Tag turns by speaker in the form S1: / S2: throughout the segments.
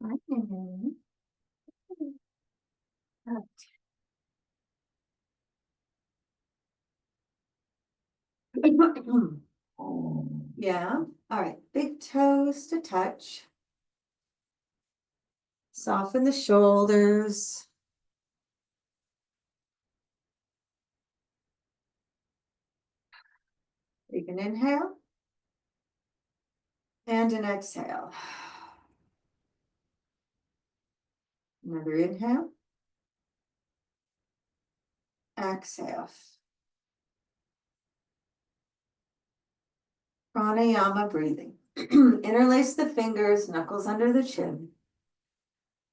S1: Mhm. Yeah, all right, big toes to touch. Soften the shoulders. Take an inhale and an exhale. Another inhale. Exhale. Pranayama breathing. Interlace the fingers, knuckles under the chin.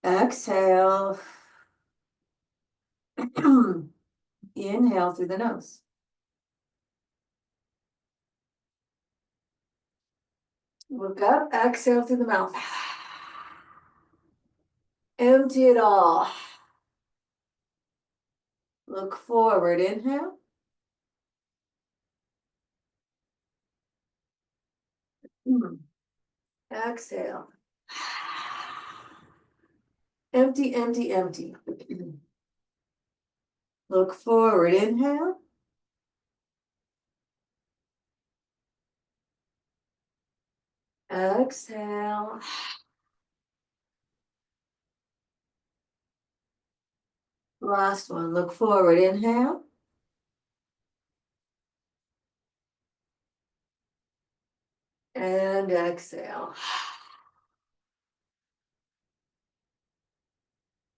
S1: Exhale. Inhale through the nose. Look up, exhale through the mouth. Empty it all. Look forward, inhale. Exhale. Empty, empty, empty. Look forward, inhale. Exhale. Last one, look forward, inhale. And exhale.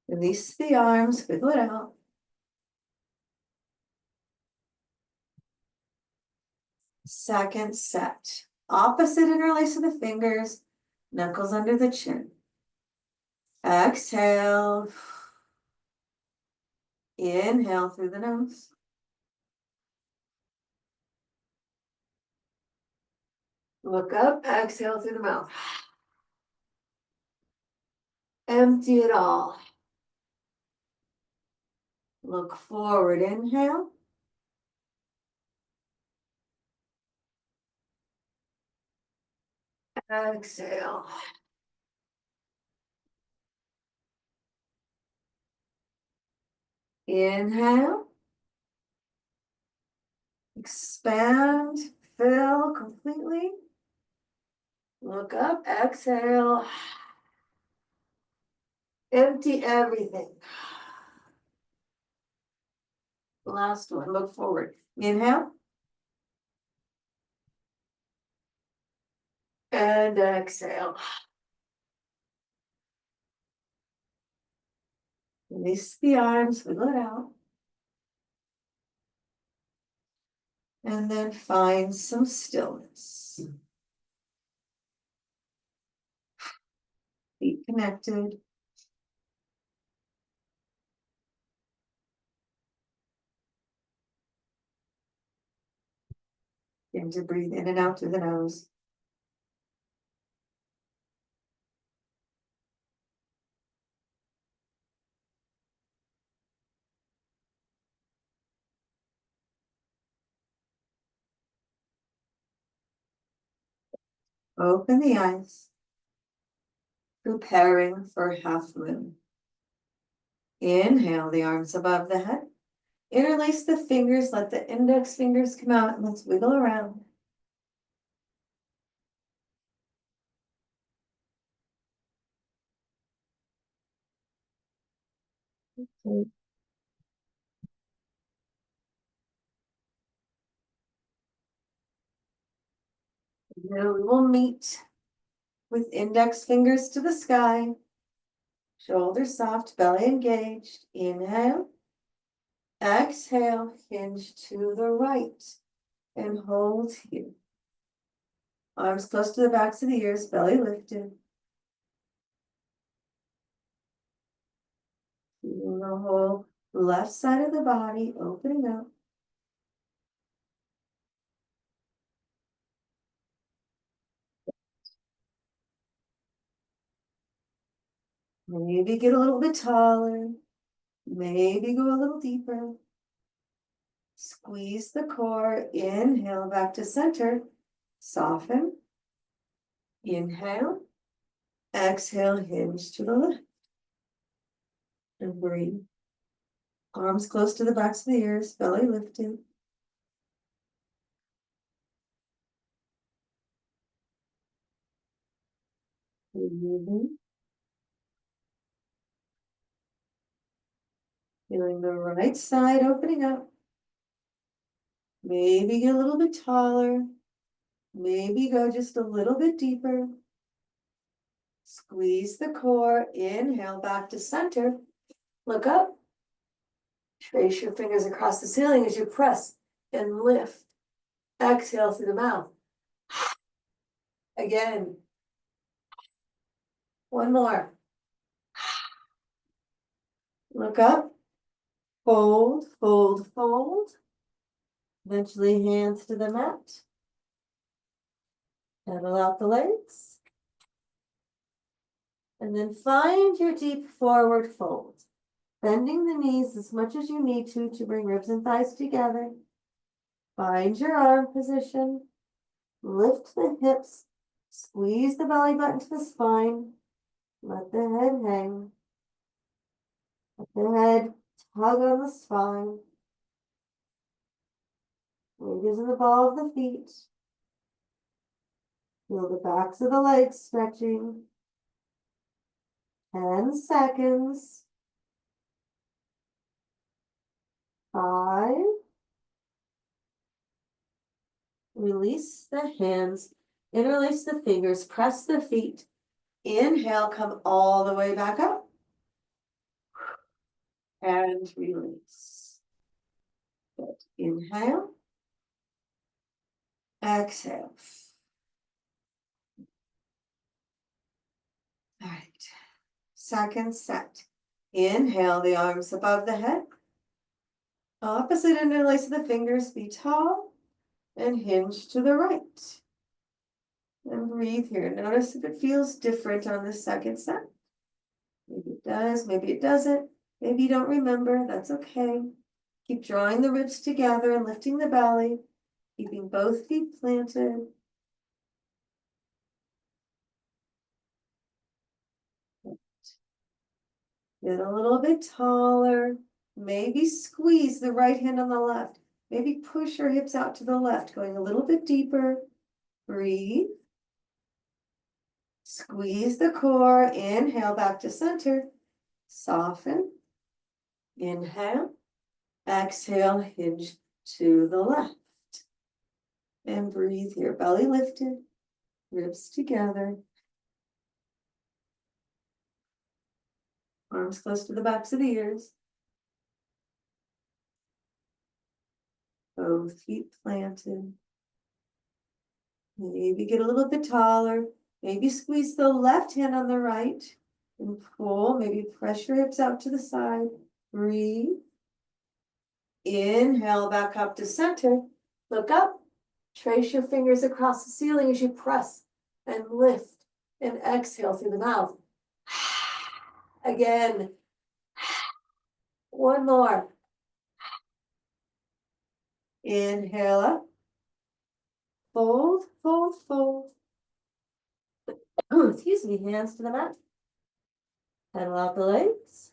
S1: Release the arms, wiggle it out. Second set. Opposite interlace of the fingers, knuckles under the chin. Exhale. Inhale through the nose. Look up, exhale through the mouth. Empty it all. Look forward, inhale. Exhale. Inhale. Expand, fill completely. Look up, exhale. Empty everything. Last one, look forward. Inhale. And exhale. Release the arms, wiggle it out. And then find some stillness. Feet connected. Begin to breathe in and out through the nose. Open the eyes. Preparing for half moon. Inhale the arms above the head. Interlace the fingers, let the index fingers come out, and let's wiggle around. Okay. Now we will meet with index fingers to the sky. Shoulders soft, belly engaged. Inhale. Exhale, hinge to the right and hold here. Arms close to the backs of the ears, belly lifted. Feeling the whole left side of the body opening up. Maybe get a little bit taller. Maybe go a little deeper. Squeeze the core. Inhale back to center. Soften. Inhale. Exhale, hinge to the left. And breathe. Arms close to the backs of the ears, belly lifted. Breathing. Feeling the right side opening up. Maybe get a little bit taller. Maybe go just a little bit deeper. Squeeze the core. Inhale back to center. Look up. Trace your fingers across the ceiling as you press and lift. Exhale through the mouth. Again. One more. Look up. Fold, fold, fold. Eventually hands to the mat. Pedal out the legs. And then find your deep forward fold. Bending the knees as much as you need to bring ribs and thighs together. Find your arm position. Lift the hips. Squeeze the belly button to the spine. Let the head hang. Let the head tug on the spine. Weight is in the ball of the feet. Feel the backs of the legs stretching. 10 seconds. 5. Release the hands. Interlace the fingers. Press the feet. Inhale, come all the way back up. And release. Good. Inhale. Exhale. All right. Second set. Inhale, the arms above the head. Opposite interlace of the fingers, be tall and hinge to the right. And breathe here. Notice if it feels different on the second set. Maybe it does, maybe it doesn't. Maybe you don't remember, that's okay. Keep drawing the ribs together and lifting the belly, keeping both feet planted. Get a little bit taller. Maybe squeeze the right hand on the left. Maybe push your hips out to the left, going a little bit deeper. Breathe. Squeeze the core. Inhale back to center. Soften. Inhale. Exhale, hinge to the left. And breathe here. Belly lifted. Ribs together. Arms close to the backs of the ears. Both feet planted. Maybe get a little bit taller. Maybe squeeze the left hand on the right and pull. Maybe press your hips out to the side. Breathe. Inhale back up to center. Look up. Trace your fingers across the ceiling as you press and lift. And exhale through the mouth. Again. One more. Inhale up. Fold, fold, fold. Excuse me, hands to the mat. Pedal out the legs.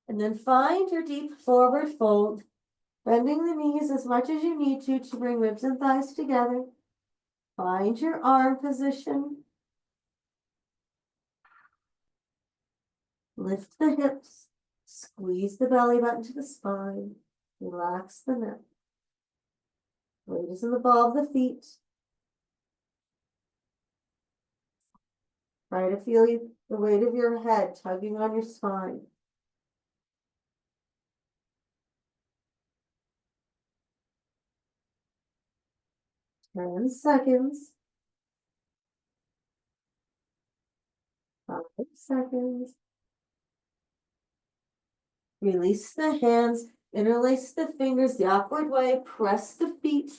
S1: And then find your deep forward fold. Bending the knees as much as you need to bring ribs and thighs together. Find your arm position. Lift the hips. Squeeze the belly button to the spine. Relax the neck. Weight is in the ball of the feet. Try to feel the weight of your head tugging on your spine. Ten seconds. 5 seconds. Release the hands, interlace the fingers the awkward way, press the feet.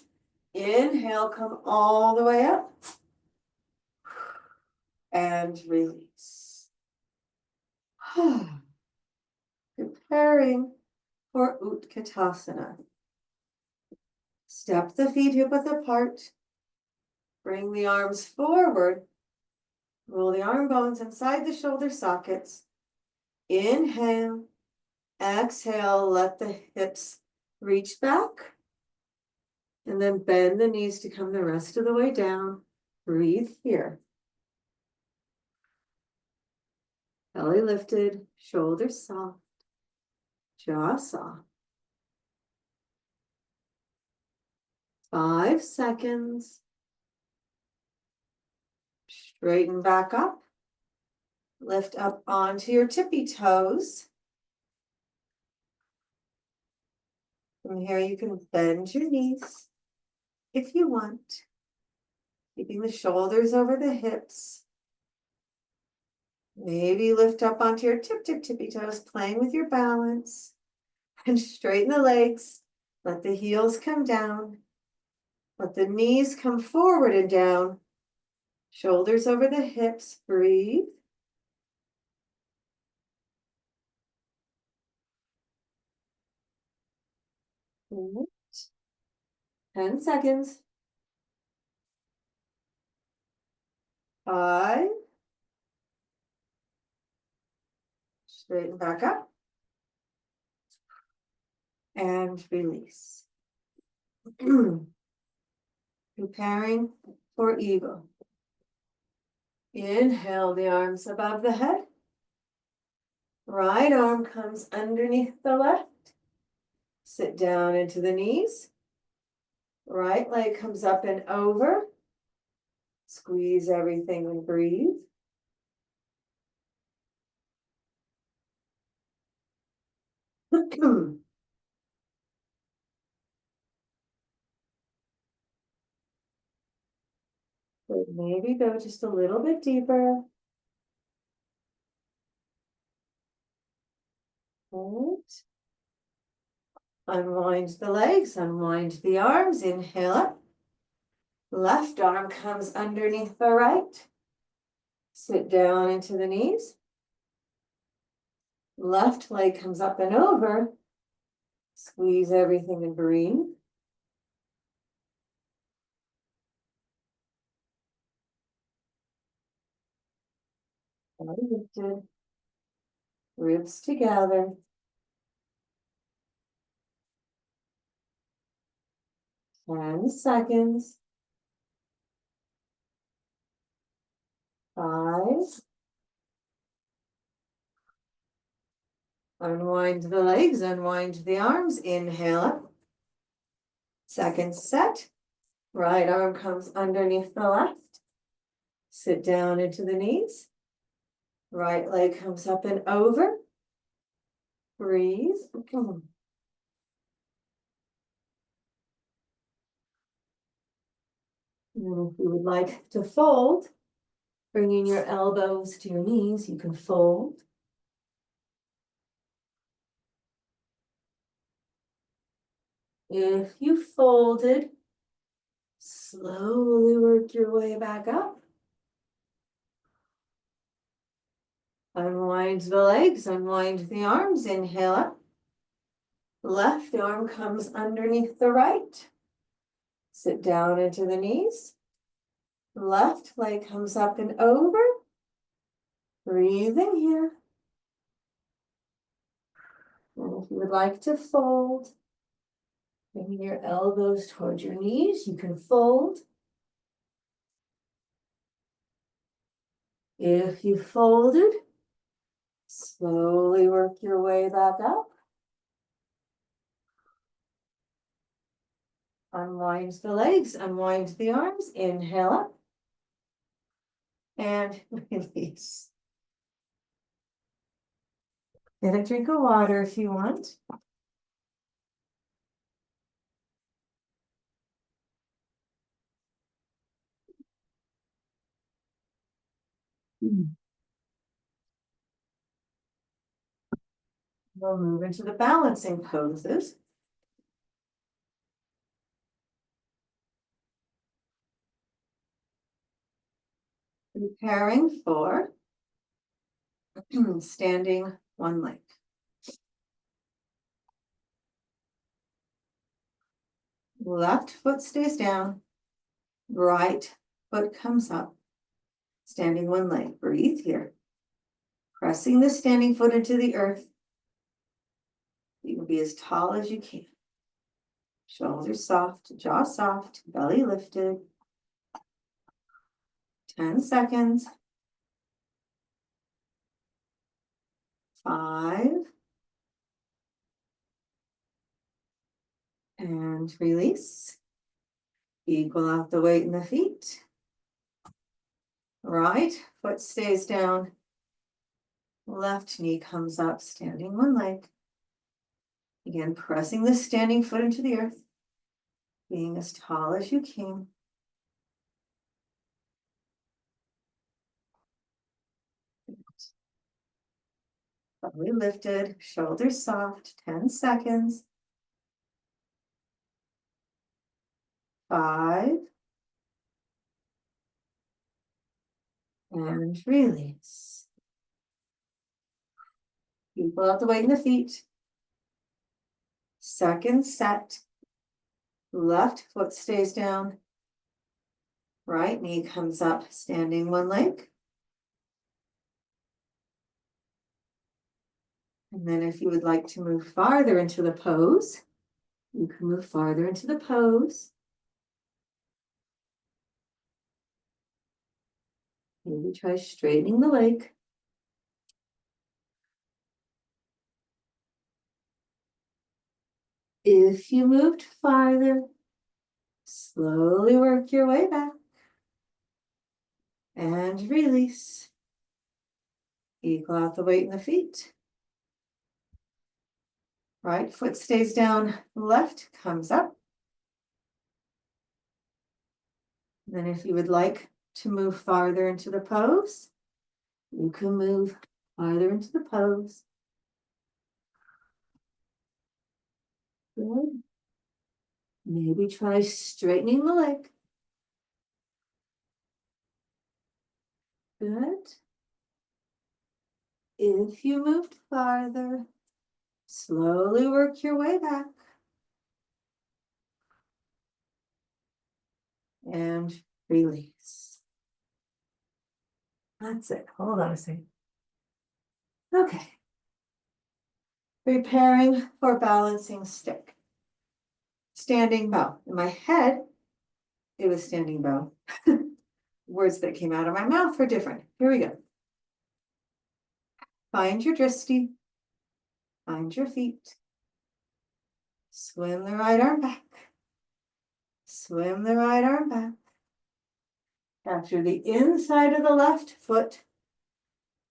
S1: Inhale, come all the way up. And release. Preparing for Utkatasana. Step the feet hip width apart. Bring the arms forward Roll the arm bones inside the shoulder sockets. Inhale, exhale, let the hips reach back. And then bend the knees to come the rest of the way down. Breathe here. Belly lifted, shoulders soft, jaw soft. 5 seconds. Straighten back up. Lift up onto your tippy toes. From here, you can bend your knees if you want, keeping the shoulders over the hips. Maybe lift up onto your tippy toes, playing with your balance. And straighten the legs. Let the heels come down. Let the knees come forward and down. Shoulders over the hips. Breathe. Good. 10 seconds. 5. Straighten back up. And release. Preparing for eagle. Inhale the arms above the head. Right arm comes underneath the left. Sit down into the knees. Right leg comes up and over. Squeeze everything and breathe. Good. Maybe go just a little bit deeper. Hold. Unwind the legs, unwind the arms. Inhale up. Left arm comes underneath the right. Sit down into the knees. Left leg comes up and over. Squeeze everything and breathe. Body lifted. Ribs together. 10 seconds. 5. Unwind the legs, unwind the arms. Inhale up. Second set. Right arm comes underneath the left. Sit down into the knees. Right leg comes up and over. Breathe. And if you would like to fold, bringing your elbows to your knees, you can fold. If you folded, slowly work your way back up. Unwind the legs, unwind the arms. Inhale up. Left arm comes underneath the right. Sit down into the knees. Left leg comes up and over. Breathing here. And if you would like to fold, bringing your elbows towards your knees, you can fold. If you folded, slowly work your way back up. Unwind the legs, unwind the arms. Inhale up. And release. Get a drink of water if you want. We'll move into the balancing poses. Preparing for standing one leg. Left foot stays down, right foot comes up. Standing one leg, breathe here. Pressing the standing foot into the earth. You can be as tall as you can. Shoulders soft, jaw soft, belly lifted. 10 seconds. 5. And release. Equal out the weight in the feet. Right foot stays down. Left knee comes up, standing one leg. Again, pressing the standing foot into the earth. Being as tall as you can. Belly lifted, shoulders soft, 10 seconds. 5. And release. Equal out the weight in the feet. Second set. Left foot stays down. Right knee comes up, standing one leg. And then if you would like to move farther into the pose, you can move farther into the pose. Maybe try straightening the leg. If you moved farther, slowly work your way back. And release. Equal out the weight in the feet. Right foot stays down, left comes up. Then if you would like to move farther into the pose, you can move farther into the pose. Good. Maybe try straightening the leg. Good. If you moved farther, slowly work your way back. And release. That's it. Hold on a second. Okay. Preparing for balancing stick. Standing bow. In my head, it was standing bow. Words that came out of my mouth were different. Here we go. Find your drishti. Find your feet. Swim the right arm back. Swim the right arm back. Capture the inside of the left foot.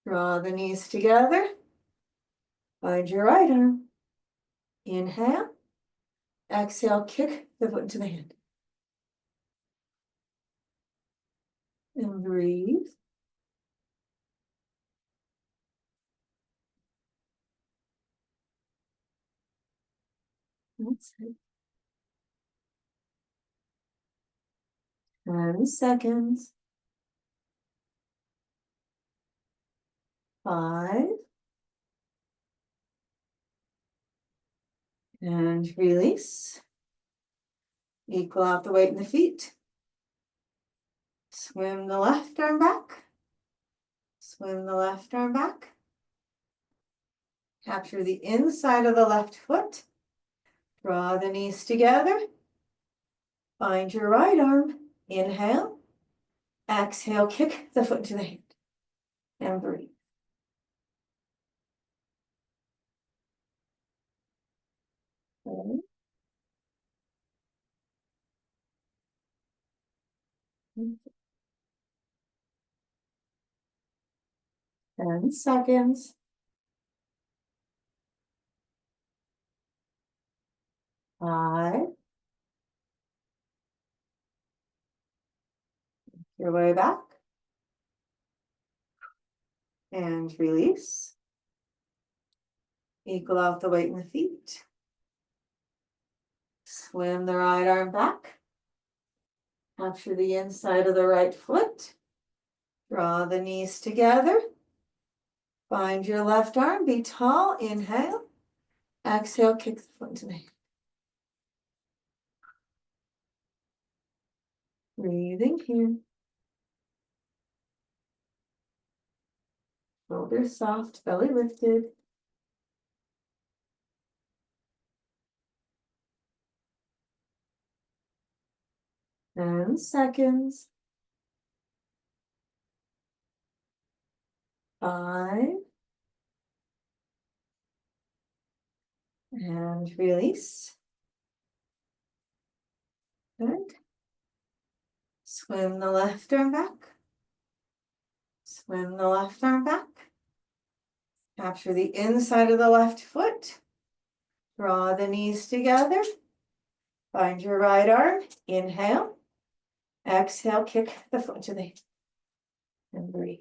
S1: Draw the knees together. Find your right arm. Inhale. Exhale, kick the foot into the hand. And breathe. That's it. 10 seconds. 5. And release. Equal out the weight in the feet. Swim the left arm back. Swim the left arm back. Capture the inside of the left foot. Draw the knees together. Find your right arm. Inhale. Exhale, kick the foot into the hand. And breathe. Okay. 10 seconds. 5. Your way back. And release. Equal out the weight in the feet. Swim the right arm back. Capture the inside of the right foot. Draw the knees together. Find your left arm. Be tall. Inhale. Exhale, kick the foot into the hand. Breathing here. Shoulders soft, belly lifted. 10 seconds. 5. And release. Good. Swim the left arm back. Swim the left arm back. Capture the inside of the left foot. Draw the knees together. Find your right arm. Inhale. Exhale, kick the foot to the and breathe.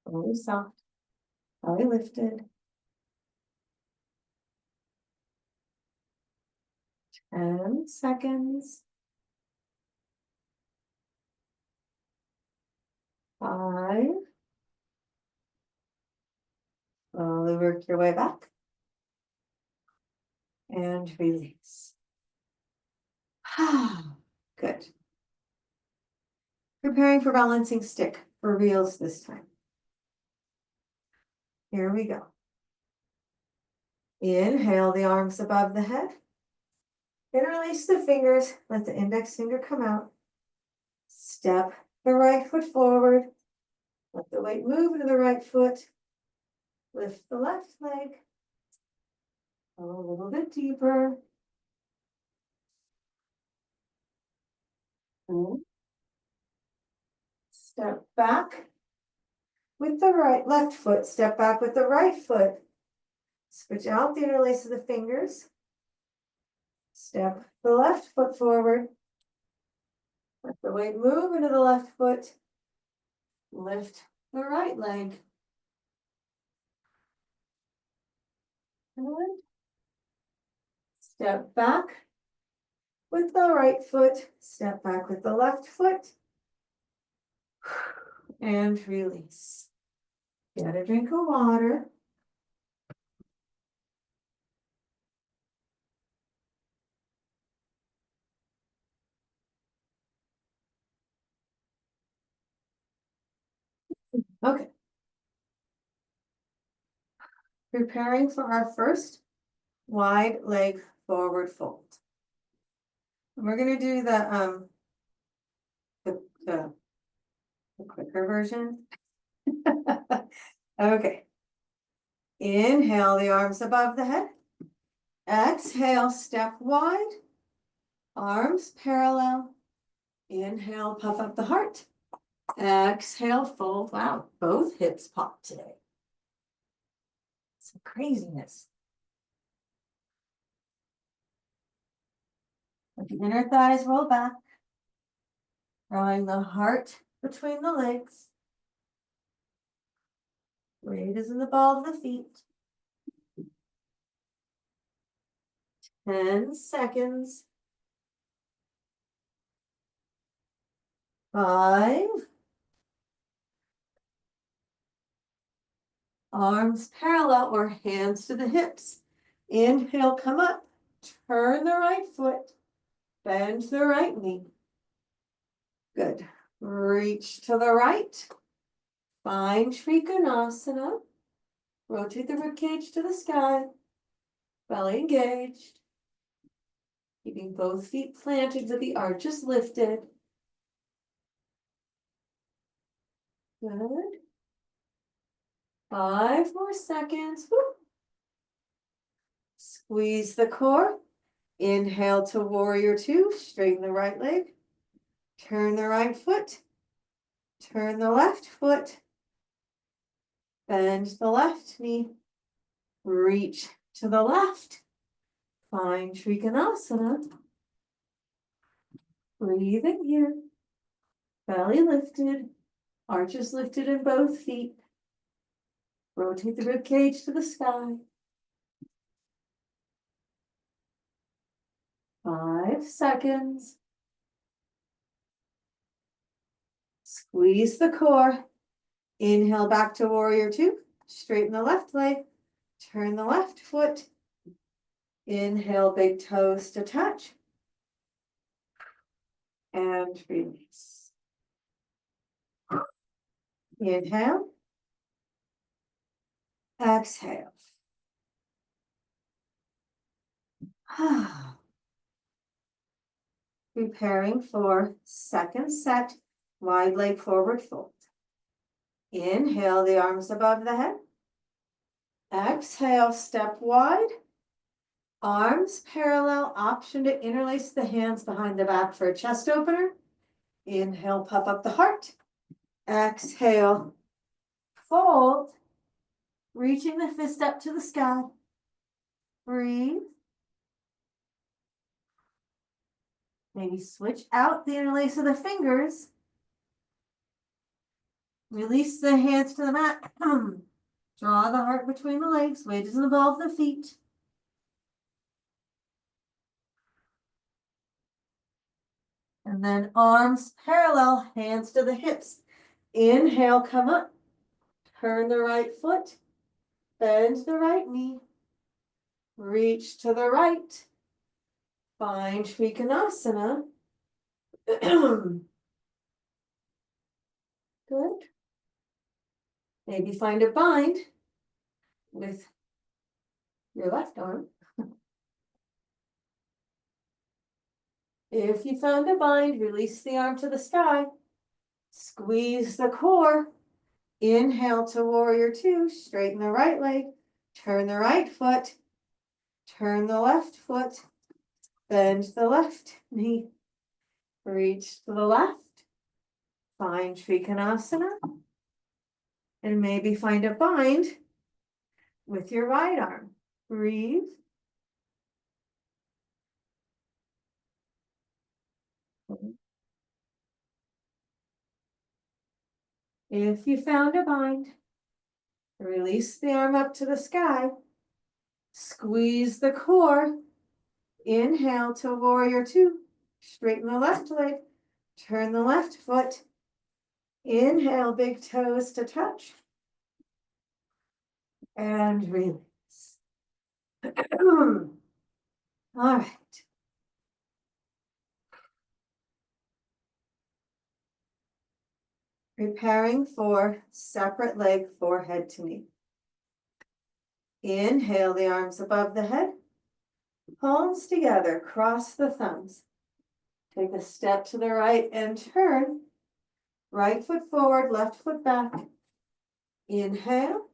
S1: Fully soft. Belly lifted. 10 seconds. 5. Slowly work your way back. And release. Good. Preparing for balancing stick for reals this time. Here we go. Inhale the arms above the head. Interlace the fingers. Let the index finger come out. Step the right foot forward. Let the weight move into the right foot. Lift the left leg. Go a little bit deeper. Step back with the left foot. Step back with the right foot. Switch out the interlace of the fingers. Step the left foot forward. Let the weight move into the left foot. Lift the right leg. Good. Step back with the right foot. Step back with the left foot. And release. Get a drink of water. Okay. Preparing for our first wide leg forward fold. And we're going to do the quicker version. Okay. Inhale the arms above the head. Exhale, step wide. Arms parallel. Inhale, puff up the heart. Exhale, fold. Wow, both hips pop today. Some craziness. Let the inner thighs roll back. Drawing the heart between the legs. Weight is in the ball of the feet. 10 seconds. 5. Arms parallel or hands to the hips. Inhale, come up. Turn the right foot. Bend the right knee. Good. Reach to the right. Find Trikonasana. Rotate the ribcage to the sky. Belly engaged. Keeping both feet planted with the arches lifted. Good. 5 more seconds. Woo. Squeeze the core. Inhale to warrior 2. Straighten the right leg. Turn the right foot. Turn the left foot. Bend the left knee. Reach to the left. Find Trikonasana. Breathing here. Belly lifted. Arches lifted in both feet. Rotate the ribcage to the sky. 5 seconds. Squeeze the core. Inhale back to warrior 2. Straighten the left leg. Turn the left foot. Inhale, big toes to touch. And release. Inhale. Exhale. Preparing for second set, wide leg forward fold. Inhale, the arms above the head. Exhale, step wide. Arms parallel, option to interlace the hands behind the back for a chest opener. Inhale, puff up the heart. Exhale, fold. Reaching the fist up to the sky. Breathe. Maybe switch out the interlace of the fingers. Release the hands to the mat. Draw the heart between the legs. Weight doesn't involve the feet. And then arms parallel, hands to the hips. Inhale, come up. Turn the right foot. Bend the right knee. Reach to the right. Find Trikonasana. Good. Maybe find a bind with your left arm. If you found a bind, release the arm to the sky. Squeeze the core. Inhale to warrior two. Straighten the right leg. Turn the right foot. Turn the left foot. Bend the left knee. Reach to the left. Find Trikonasana. And maybe find a bind with your right arm. Breathe. If you found a bind, release the arm up to the sky. Squeeze the core. Inhale to warrior two. Straighten the left leg. Turn the left foot. Inhale, big toes to touch. And release. All right. Preparing for separate leg, forehead to knee. Inhale, the arms above the head. Palms together, cross the thumbs. Take a step to the right and turn. Right foot forward, left foot back. Inhale.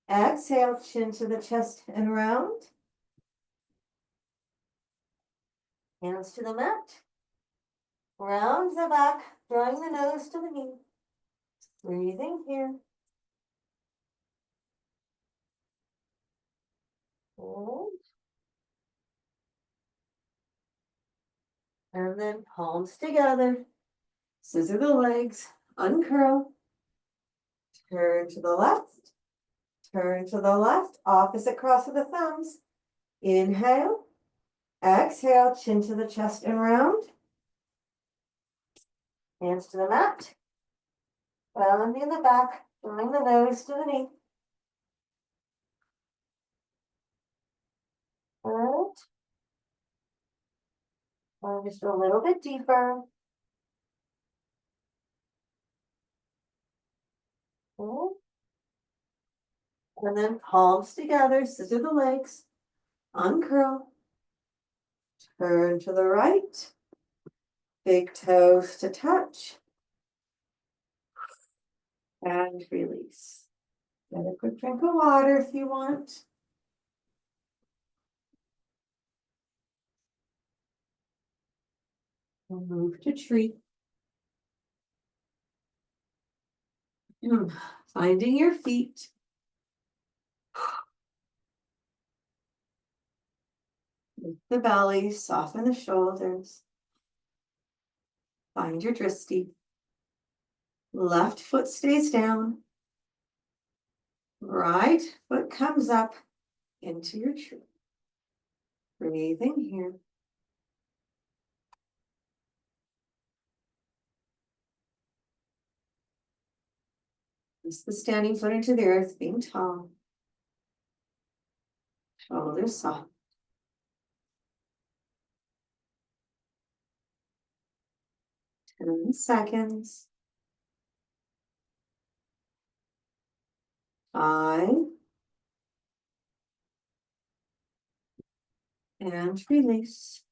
S1: Exhale, chin to the chest and round. Hands to the mat. Round the back, drawing the nose to the knee. Breathing here. Hold. And then palms together. Scissor the legs. Uncurl. Turn to the left. Turn to the left. Opposite cross of the thumbs. Inhale. Exhale, chin to the chest and round. Hands to the mat. Rounding the back, drawing the nose to the knee. Good. And just a little bit deeper. Good. And then palms together, scissor the legs, uncurl. Turn to the right. Big toes to touch. And release. Get a quick drink of water if you want. And move to tree. Finding your feet. Lift the belly, soften the shoulders. Find your drishti. Left foot stays down. Right foot comes up into your tree. Breathing here. Release the standing foot into the earth, being tall. Shoulders soft. 10 seconds. 5. And release.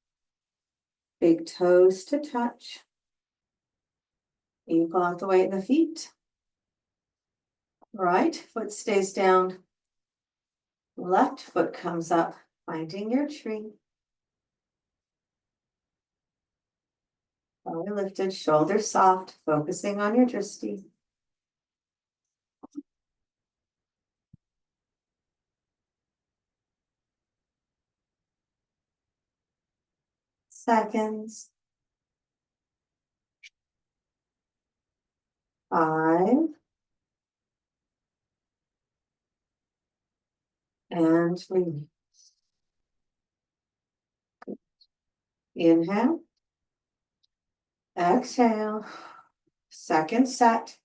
S1: Big toes to touch. Equal out the weight in the feet. Right foot stays down. Left foot comes up, finding your tree. Belly lifted, shoulders soft, focusing on your drishti. Seconds. 5. And release. Inhale. Exhale. Second set.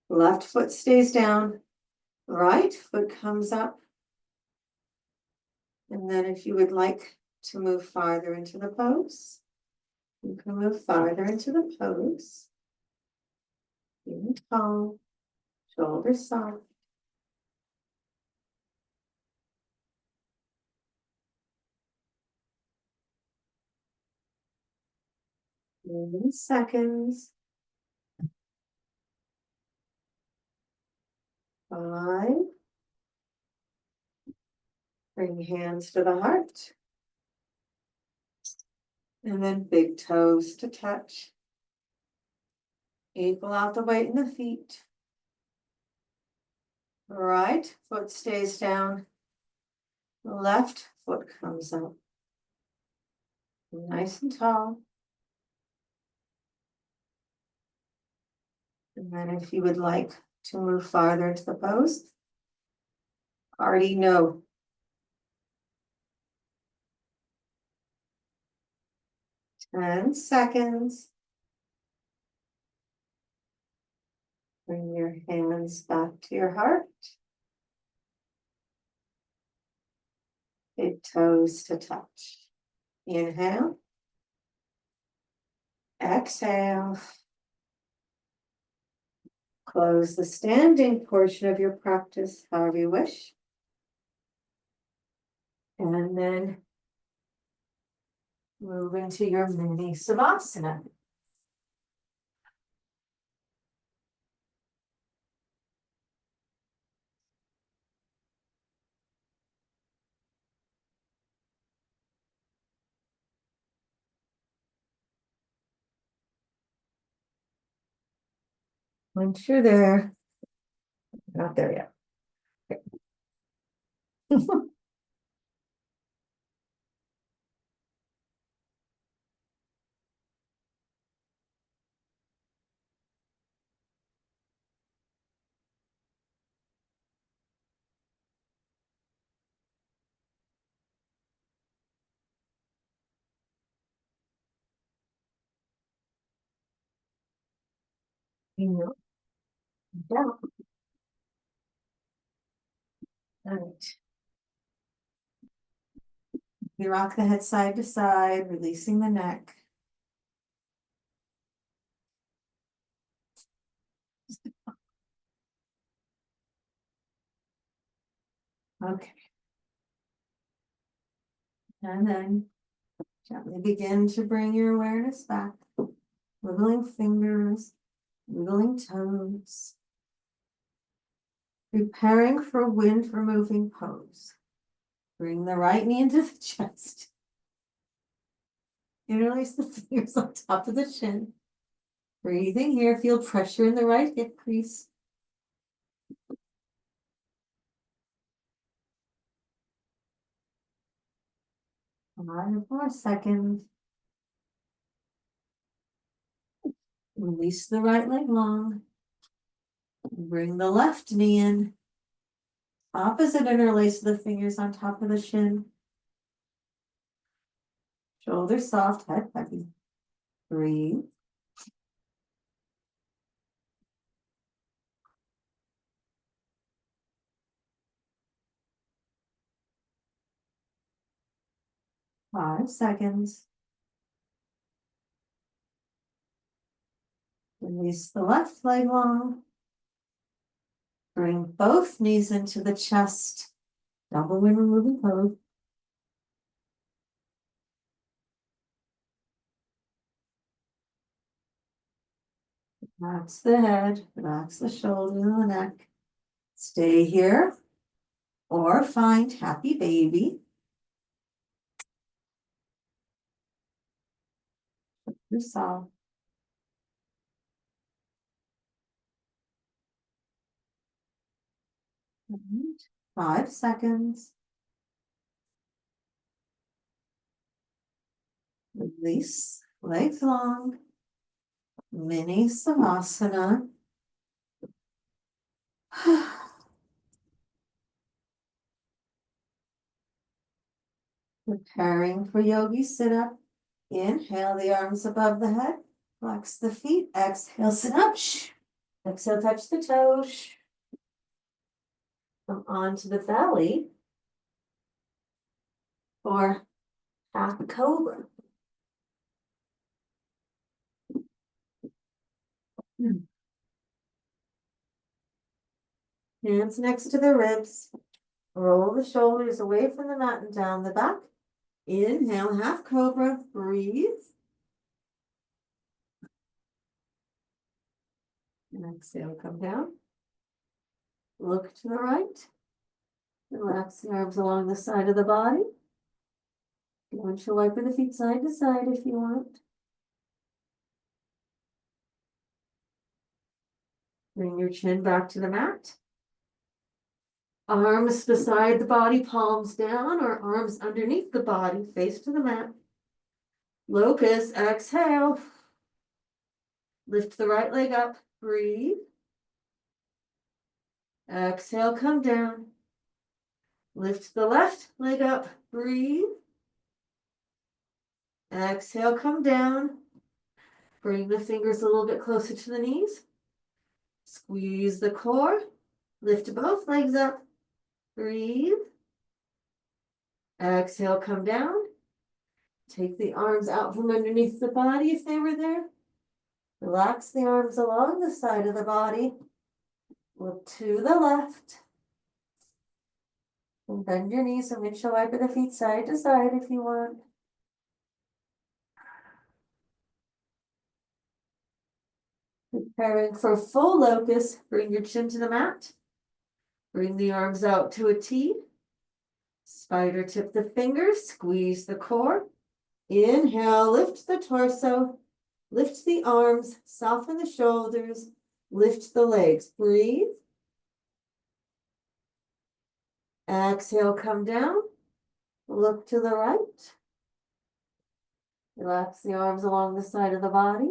S1: Left foot stays down. Right foot comes up. And then if you would like to move farther into the pose, you can move farther into the pose. Feeling tall, shoulders soft. Seconds. 5. Bring hands to the heart. And then big toes to touch. Equal out the weight in the feet. Right foot stays down. Left foot comes up. Nice and tall. And then if you would like to move farther into the pose, already know. 10 seconds. Bring your hands back to your heart. Big toes to touch. Inhale. Exhale. Close the standing portion of your practice however you wish. And then move into your mini savasana. Once you're there, not there yet. Yeah. All right. You rock the head side to side, releasing the neck. Okay. And then gently begin to bring your awareness back. Wiggling fingers, wiggling toes. Preparing for wind removing pose. Bring the right knee into the chest. Interlace the fingers on top of the shin. Breathing here, feel pressure in the right hip crease. 5 more seconds. Release the right leg long. Bring the left knee in. Opposite interlace the fingers on top of the shin. Shoulders soft, head heavy. Breathe. Five seconds. Release the left leg long. Bring both knees into the chest. Double in removing pose. Relax the head, relax the shoulders and the neck. Stay here or find happy baby. Yourself. 5 seconds. Release, legs long. Mini Savasana. Preparing for yogi sit up. Inhale the arms above the head. Flex the feet. Exhale, sit up. Exhale, touch the toes. Come onto the belly for half cobra. Hands next to the ribs. Roll the shoulders away from the mat and down the back. Inhale, half cobra. Breathe. And exhale, come down. Look to the right. Relax the arms along the side of the body. Windshield wiper the feet side to side if you want. Bring your chin back to the mat. Arms beside the body, palms down, or arms underneath the body, face to the mat. Locust, exhale. Lift the right leg up, breathe. Exhale, come down. Lift the left leg up, breathe. Exhale, come down. Bring the fingers a little bit closer to the knees. Squeeze the core. Lift both legs up, breathe. Exhale, come down. Take the arms out from underneath the body if they were there. Relax the arms along the side of the body. Look to the left. And bend your knees and windshield wiper the feet side to side if you want. Preparing for full locust. Bring your chin to the mat. Bring the arms out to a T. Spider tip the fingers. Squeeze the core. Inhale, lift the torso. Lift the arms. Soften the shoulders. Lift the legs. Breathe. Exhale, come down. Look to the right. Relax the arms along the side of the body.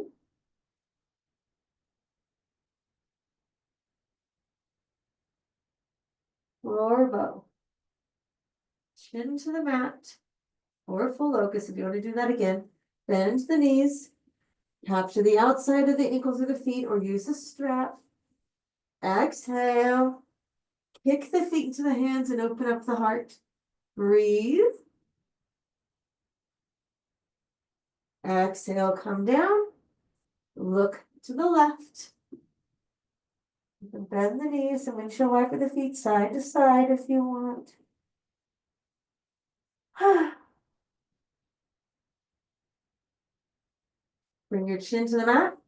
S1: Floor bow. Chin to the mat. Or full locust if you want to do that again. Bend the knees. Tap to the outside of the ankles or the feet or use a strap. Exhale. Kick the feet into the hands and open up the heart. Breathe. Exhale, come down. Look to the left. You can bend the knees and windshield wiper the feet side to side if you want. Bring your chin to the mat.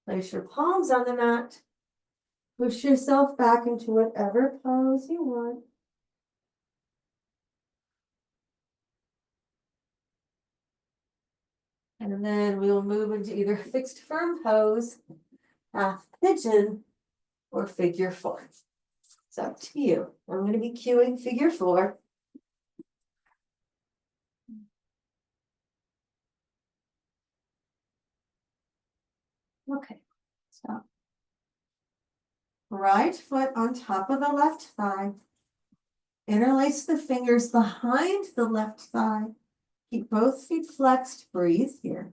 S1: Place your palms on the mat. Push yourself back into whatever pose you want. And then we'll move into either fixed firm pose, half pigeon, or figure four. It's up to you. I'm going to be cueing figure four. Okay, stop. Right foot on top of the left thigh. Interlace the fingers behind the left thigh. Keep both feet flexed. Breathe here.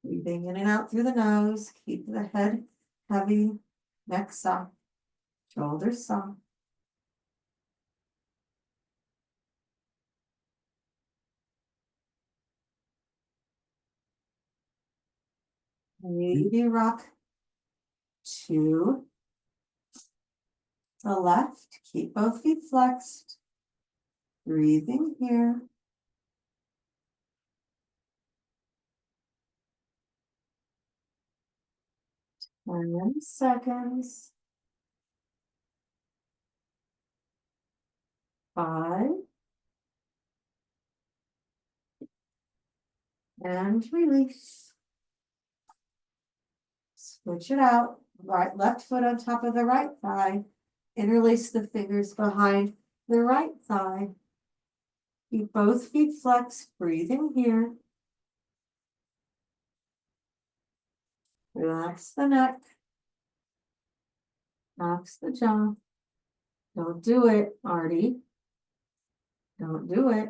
S1: Breathing in and out through the nose. Keep the head heavy, neck soft, shoulders soft. Maybe rock to the left. Keep both feet flexed. Breathing here. 10 seconds. 5. And release. Switch it out. Right, left foot on top of the right thigh. Interlace the fingers behind the right thigh. Keep both feet flexed. Breathing here. Relax the neck. Relax the jaw. Don't do it, Artie. Don't do it.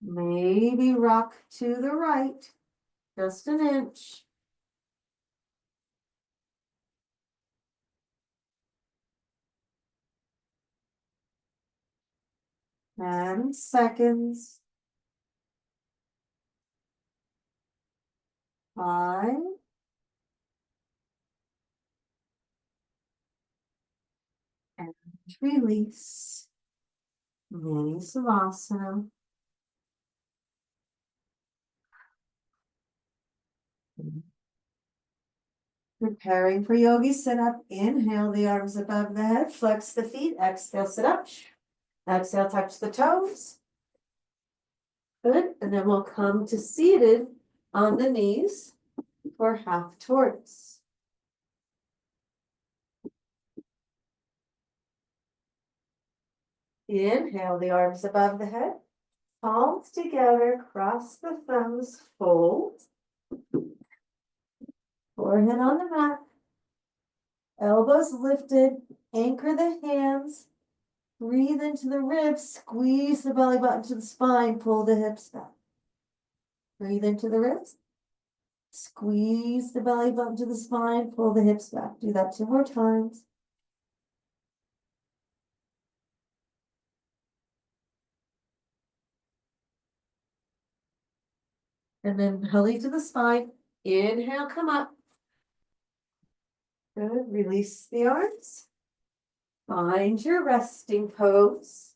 S1: Maybe rock to the right, just an inch. 10 seconds. 5. And release. Mini Savasana. Preparing for yogi sit-up. Inhale the arms above the head. Flex the feet. Exhale, sit up. Exhale, touch the toes. Good. And then we'll come to seated on the knees for half tortoise. Inhale the arms above the head. Palms together. Cross the thumbs. Fold. Forehead on the mat. Elbows lifted. Anchor the hands. Breathe into the ribs. Squeeze the belly button to the spine. Pull the hips back. Breathe into the ribs. Squeeze the belly button to the spine. Pull the hips back. Do that 2 more times. And then belly to the spine. Inhale, come up. Good. Release the arms. Find your resting pose.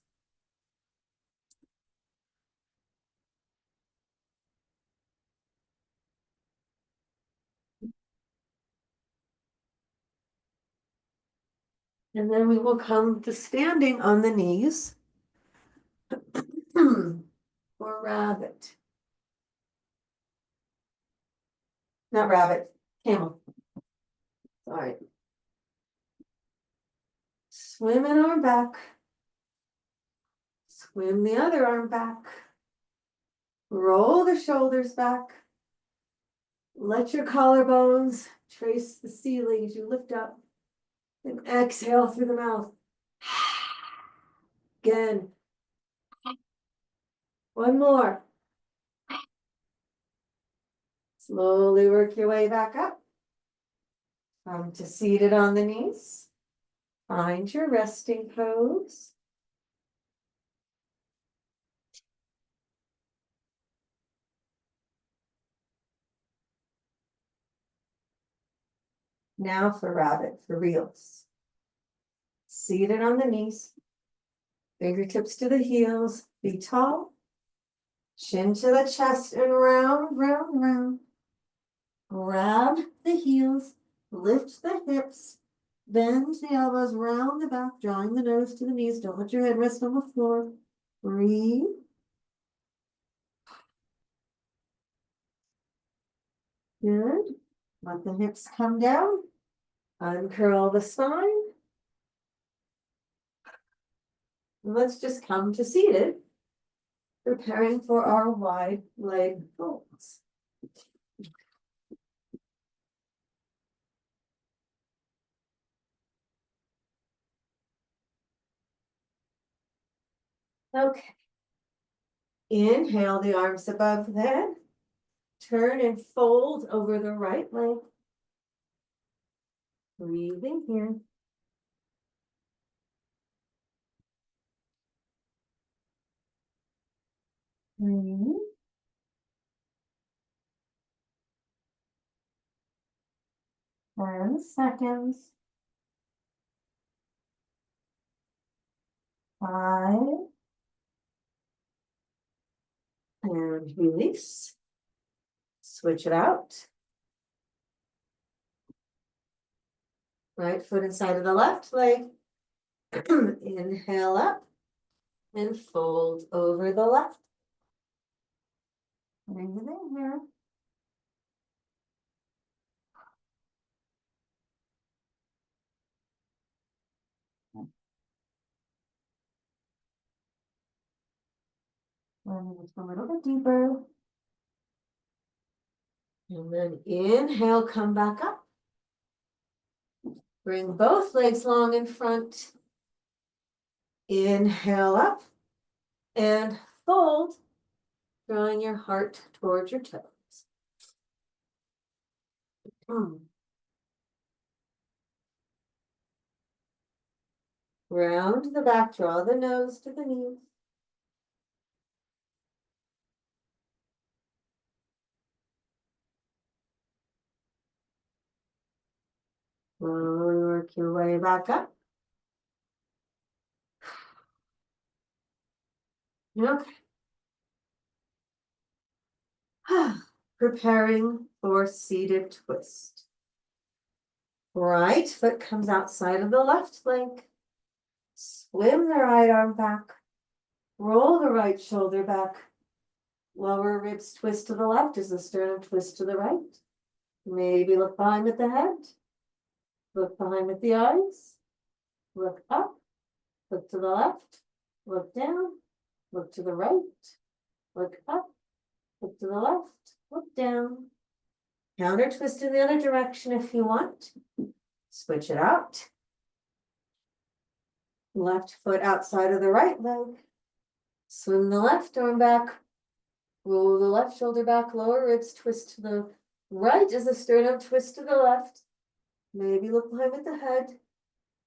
S1: And then we will come to standing on the knees or rabbit. Not rabbit, camel. Sorry. Swim an arm back. Swim the other arm back. Roll the shoulders back. Let your collarbones trace the ceiling as you lift up. And exhale through the mouth. Again. One more. Slowly work your way back up. Come to seated on the knees. Find your resting pose. Now for rabbit, for reals. Seated on the knees. Fingertips to the heels. Be tall. Chin to the chest and round, round, round. Grab the heels. Lift the hips. Bend the elbows round the back, drawing the nose to the knees. Don't let your head rest on the floor. Breathe. Good. Let the hips come down. Uncurl the spine. And let's just come to seated, preparing for our wide leg folds. Okay. Inhale the arms above the head. Turn and fold over the right leg. Breathing here. 3, 10 seconds, 5, and release. Switch it out. Right foot inside of the left leg. Inhale up and fold over the left. Bring it in here. And just a little bit deeper. And then inhale, come back up. Bring both legs long in front. Inhale up and fold, drawing your heart towards your toes. Round the back, draw the nose to the knees. Slowly work your way back up. Okay. Preparing for seated twist. Right foot comes outside of the left leg. Swim the right arm back. Roll the right shoulder back. Lower ribs twist to the left as the sternum twist to the right. Maybe look behind with the head. Look behind with the eyes. Look up. Look to the left. Look down. Look to the right. Look up. Look to the left. Look down. Counter twist in the other direction if you want. Switch it out. Left foot outside of the right leg. Swing the left arm back. Roll the left shoulder back. Lower ribs twist to the right as the sternum twist to the left. Maybe look behind with the head.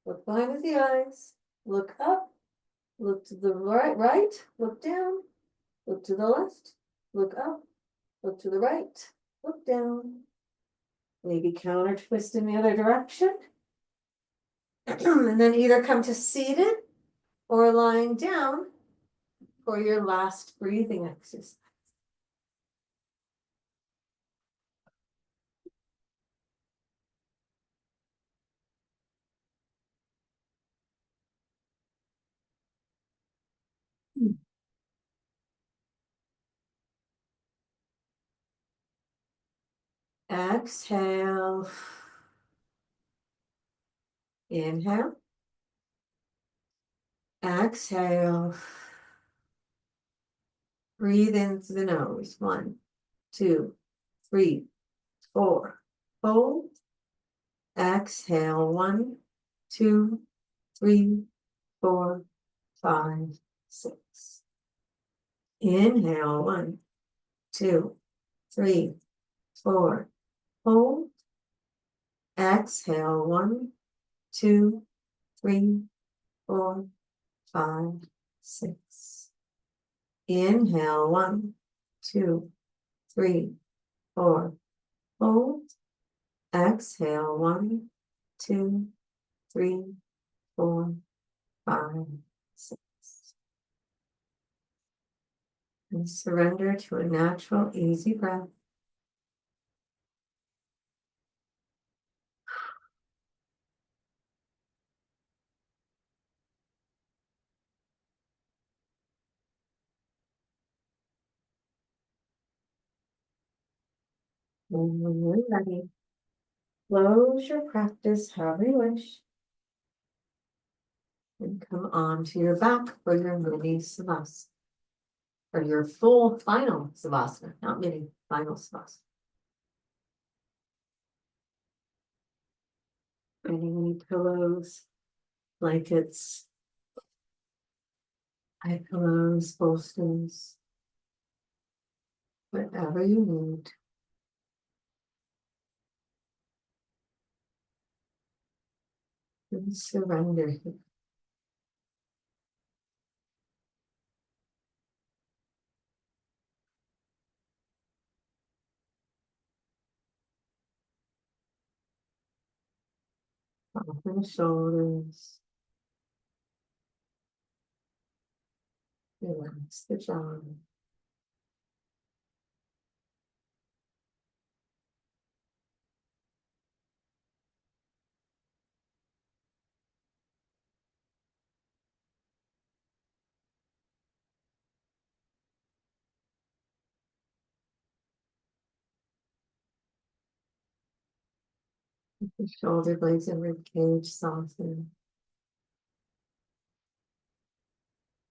S1: Look behind with the eyes. Look up. Look to the right. Look down. Look to the left. Look up. Look to the right. Look down. Maybe counter twist in the other direction. And then either come to seated or lying down for your last breathing exercise. Exhale. Inhale. Exhale. Breathe in through the nose. 1, 2, 3, 4. Hold. Exhale. 1, 2, 3, 4, 5, 6. Inhale. 1, 2, 3, 4. Hold. Exhale. 1, 2, 3, 4, 5, 6. Inhale. 1, 2, 3, 4. Hold. Exhale. 1, 2, 3, 4, 5, 6. And surrender to a natural, easy breath. And when you're ready, close your practice however you wish. And come on to your back for your mini savasana. Or your full final savasana, not mini, final savasana. Any pillows, blankets, eye pillows, bolsters, whatever you need. And surrender here. Open the shoulders. Relax the jaw. The shoulder blades and rib cage soften.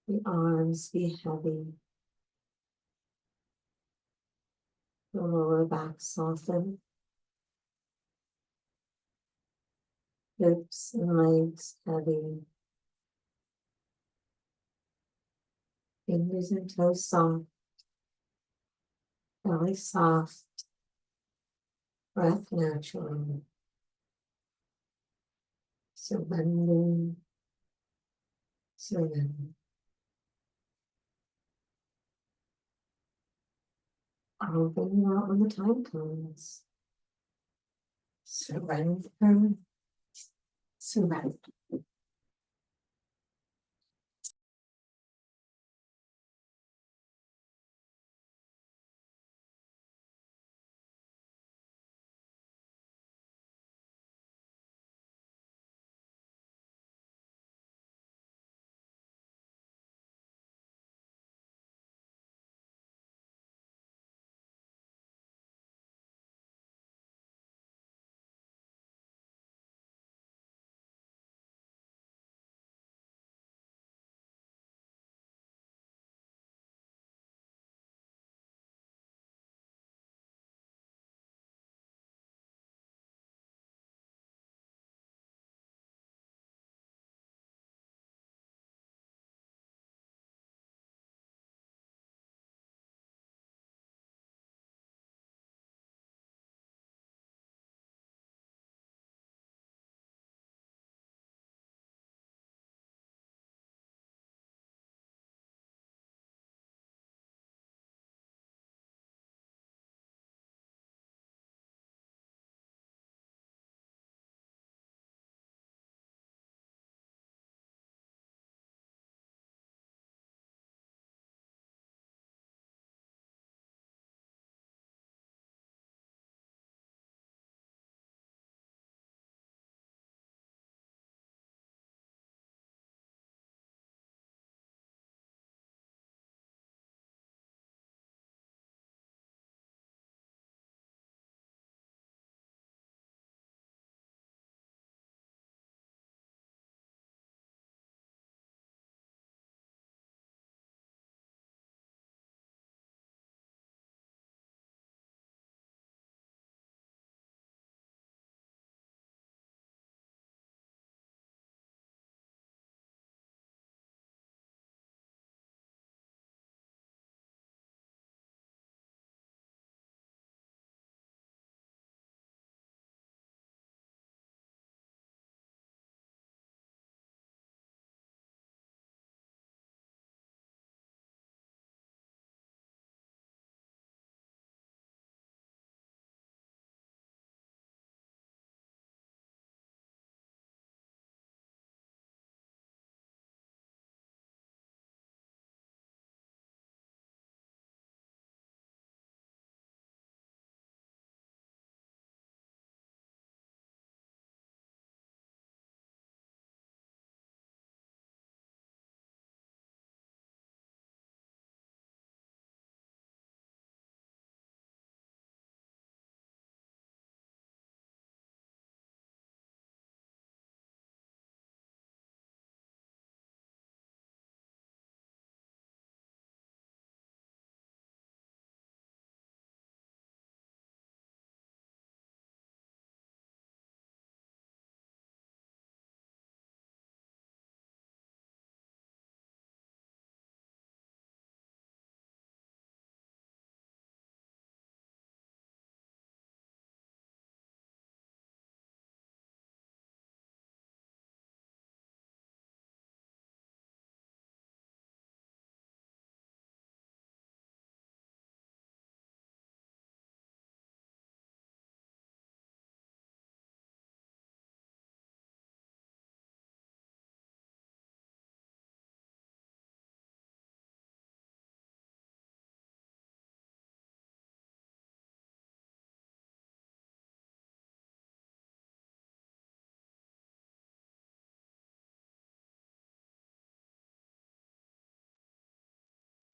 S1: The arms be heavy. The lower back soften. Hips and legs heavy. Fingers and toes soft. Belly soft. Breath natural. Surrender. Surrender. I'll bring you out when the time comes. Surrender. Surrender.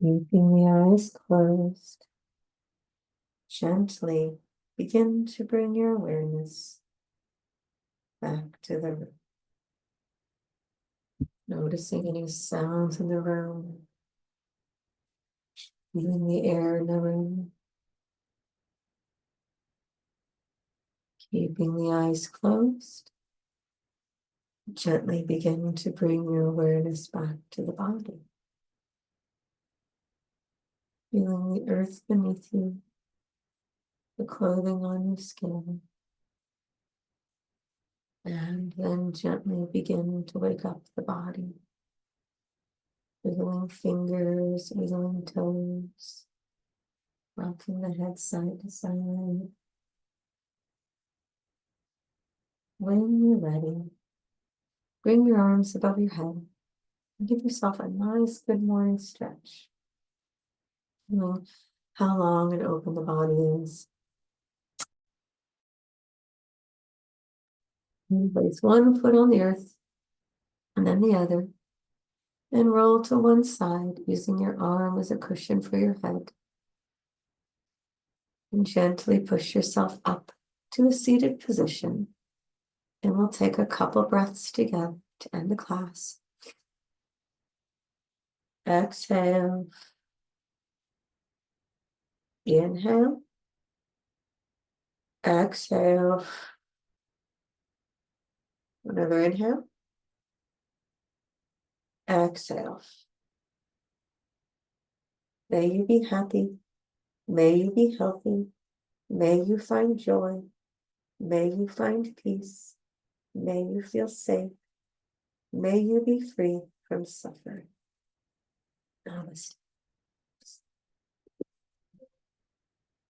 S1: Keeping the eyes closed, gently begin to bring your awareness back to the room. Noticing any sounds in the room, feeling the air in the room. Keeping the eyes closed, gently begin to bring your awareness back to the body. Feeling the earth beneath you, the clothing on your skin, and then gently begin to wake up the body. Wiggling fingers, wiggling toes, rocking the head side to side. When you're ready, bring your arms above your head and give yourself a nice good morning stretch. Feeling how long and open the body is. And place one foot on the earth and then the other, and roll to one side using your arm as a cushion for your head. And gently push yourself up to a seated position. And we'll take a couple breaths together to end the class. Exhale. Inhale. Exhale. Another inhale. Exhale. May you be happy. May you be healthy. May you find joy. May you find peace. May you feel safe. May you be free from suffering. Namaste.